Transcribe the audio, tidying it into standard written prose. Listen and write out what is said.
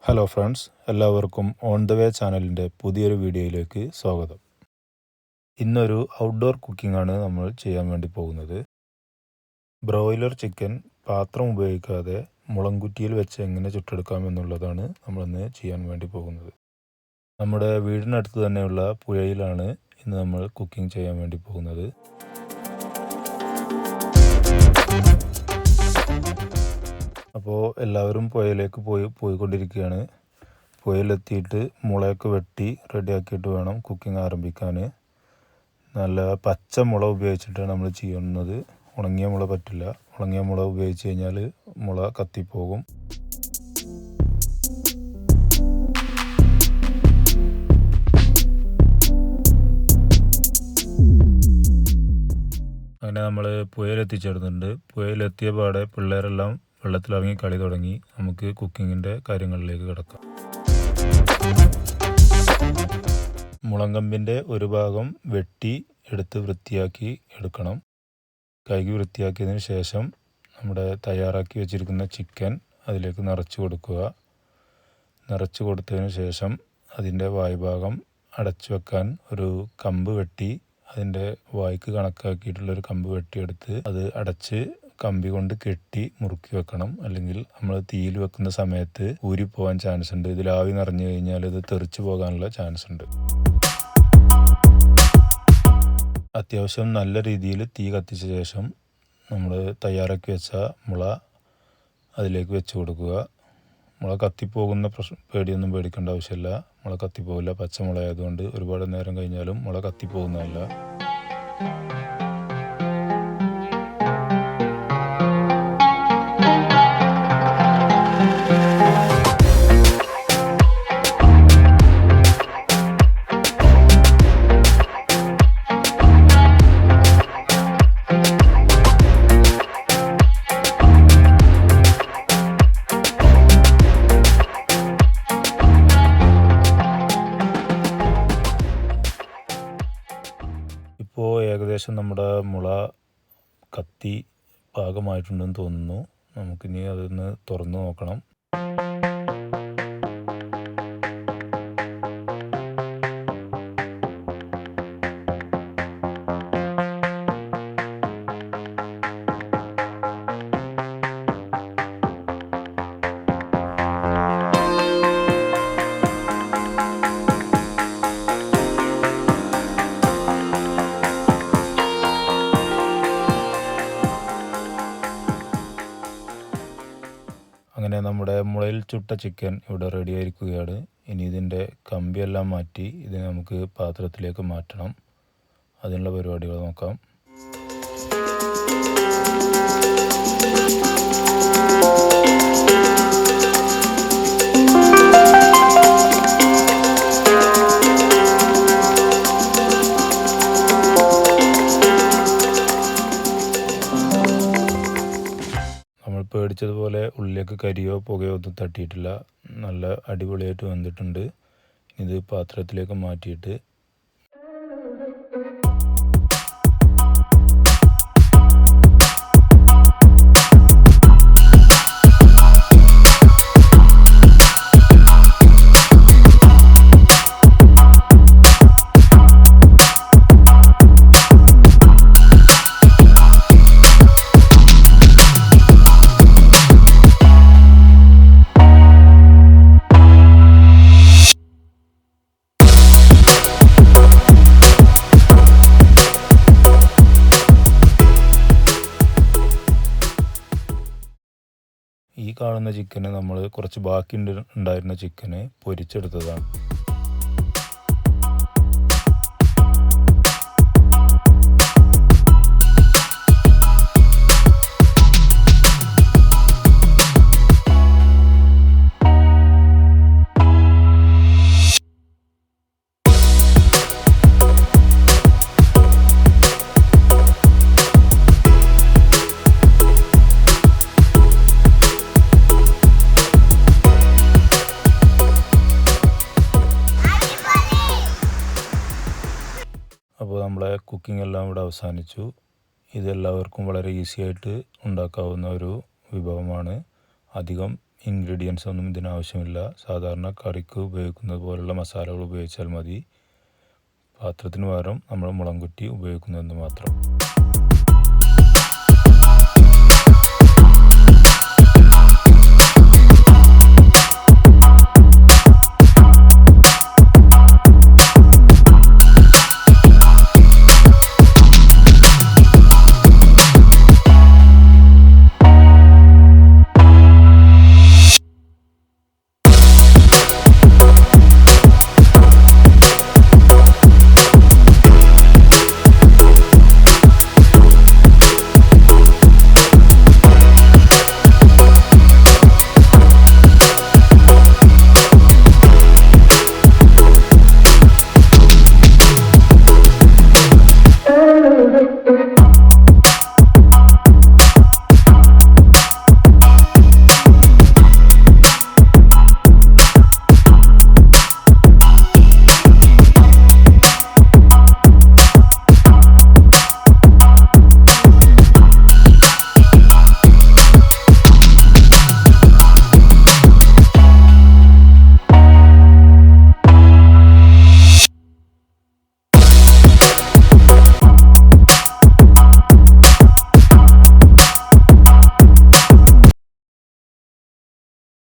Hello friends, എല്ലാവർക്കും on the way ചാനലിൻ്റെ പുതിയൊരു വീഡിയോയിലേക്ക് സ്വാഗതം. ഇന്നൊരു ഔട്ട്ഡോർ കുക്കിംഗ് ആണ് നമ്മൾ ചെയ്യാൻ വേണ്ടി പോകുന്നത്. ബ്രോയിലർ ചിക്കൻ പാത്രം ഉപയോഗിക്കാതെ മുളംകുറ്റിയിൽ വെച്ച് എങ്ങനെ ചുട്ടെടുക്കാം എന്നുള്ളതാണ് നമ്മളിന്ന് ചെയ്യാൻ വേണ്ടി പോകുന്നത്. നമ്മുടെ വീടിനടുത്ത് തന്നെയുള്ള പുഴയിലാണ് ഇന്ന് നമ്മൾ കുക്കിംഗ് ചെയ്യാൻ വേണ്ടി പോകുന്നത്. അപ്പോൾ എല്ലാവരും പുഴയിലേക്ക് പോയിക്കൊണ്ടിരിക്കുകയാണ്. പുഴയിലെത്തിയിട്ട് മുളയൊക്കെ വെട്ടി റെഡിയാക്കിയിട്ട് വേണം കുക്കിംഗ് ആരംഭിക്കാൻ. നല്ല പച്ച മുള ഉപയോഗിച്ചിട്ടാണ് നമ്മൾ ചെയ്യുന്നത്. ഉണങ്ങിയ മുള പറ്റില്ല. ഉണങ്ങിയ മുള ഉപയോഗിച്ച് കഴിഞ്ഞാൽ മുള കത്തിപ്പോകും. അങ്ങനെ നമ്മൾ പുഴയിലെത്തിച്ചേർന്നിട്ടുണ്ട്. പുഴയിലെത്തിയ പാടെ പിള്ളേരെല്ലാം വെള്ളത്തിലിറങ്ങി കളി തുടങ്ങി. നമുക്ക് കുക്കിങ്ങിൻ്റെ കാര്യങ്ങളിലേക്ക് കിടക്കാം. മുളങ്കമ്പിൻ്റെ ഒരു ഭാഗം വെട്ടി എടുത്ത് വൃത്തിയാക്കി എടുക്കണം. കഴുകി വൃത്തിയാക്കിയതിന് ശേഷം നമ്മുടെ തയ്യാറാക്കി വെച്ചിരിക്കുന്ന ചിക്കൻ അതിലേക്ക് നിറച്ച് കൊടുക്കുക. നിറച്ച് കൊടുത്തതിന് ശേഷം അതിൻ്റെ വായ്ഭാഗം അടച്ചു വെക്കാൻ ഒരു കമ്പ് വെട്ടി, അതിൻ്റെ വായ്ക്ക് കണക്കാക്കിയിട്ടുള്ളൊരു കമ്പ് വെട്ടിയെടുത്ത് അത് അടച്ച് കമ്പി കൊണ്ട് കെട്ടി മുറുക്കി വെക്കണം. അല്ലെങ്കിൽ നമ്മൾ തീയിൽ വെക്കുന്ന സമയത്ത് ഊരിപ്പോകാൻ ചാൻസ് ഉണ്ട്. ഇതിൽ ആവി നിറഞ്ഞു കഴിഞ്ഞാൽ ഇത് തെറിച്ചു പോകാനുള്ള ചാൻസ് ഉണ്ട്. അത്യാവശ്യം നല്ല രീതിയിൽ തീ കത്തിച്ച ശേഷം നമ്മൾ തയ്യാറാക്കി വെച്ച മുള അതിലേക്ക് വെച്ച് കൊടുക്കുക. മുള കത്തിപ്പോകുന്ന പേടിയൊന്നും പേടിക്കേണ്ട ആവശ്യമില്ല. മുള കത്തിപ്പോകില്ല. പച്ചമുള ആയതുകൊണ്ട് ഒരുപാട് നേരം കഴിഞ്ഞാലും മുള കത്തിപ്പോകുന്നതല്ല. ഇപ്പോൾ ഏകദേശം നമ്മുടെ മുള കത്തി പാകമായിട്ടുണ്ടെന്ന് തോന്നുന്നു. നമുക്കിനി അതൊന്ന് തുറന്നു നോക്കണം. അങ്ങനെ നമ്മുടെ മുളയിൽ ചുട്ട ചിക്കൻ ഇവിടെ റെഡി ആയിരിക്കുകയാണ്. ഇനി ഇതിൻ്റെ കമ്പിയെല്ലാം മാറ്റി ഇതിനെ നമുക്ക് പാത്രത്തിലേക്ക് മാറ്റണം. അതിനുള്ള പരിപാടികൾ നോക്കാം. പേടിച്ചതുപോലെ ഉള്ളിലേക്ക് കരിയോ പുകയോ ഒന്നും തട്ടിയിട്ടില്ല. നല്ല അടിപൊളിയായിട്ട് വന്നിട്ടുണ്ട്. ഇത് പാത്രത്തിലേക്ക് മാറ്റിയിട്ട് ഈ കാണുന്ന ചിക്കന് നമ്മൾ കുറച്ച് ബാക്കി ഉണ്ടായിരുന്ന ചിക്കന് പൊരിച്ചെടുത്തതാണ്. അപ്പോൾ നമ്മളെ കുക്കിംഗ് എല്ലാം ഇവിടെ അവസാനിച്ചു. ഇതെല്ലാവർക്കും വളരെ ഈസി ആയിട്ട് ഉണ്ടാക്കാവുന്ന ഒരു വിഭവമാണ്. അധികം ഇൻഗ്രീഡിയൻസ് ഒന്നും ഇതിനാവശ്യമില്ല. സാധാരണ കറിക്ക് ഉപയോഗിക്കുന്നത് പോലുള്ള മസാലകൾ ഉപയോഗിച്ചാൽ മതി. പാത്രത്തിന് പകരം നമ്മൾ മുളകും കുറ്റി ഉപയോഗിക്കുന്നതെന്ന് മാത്രം.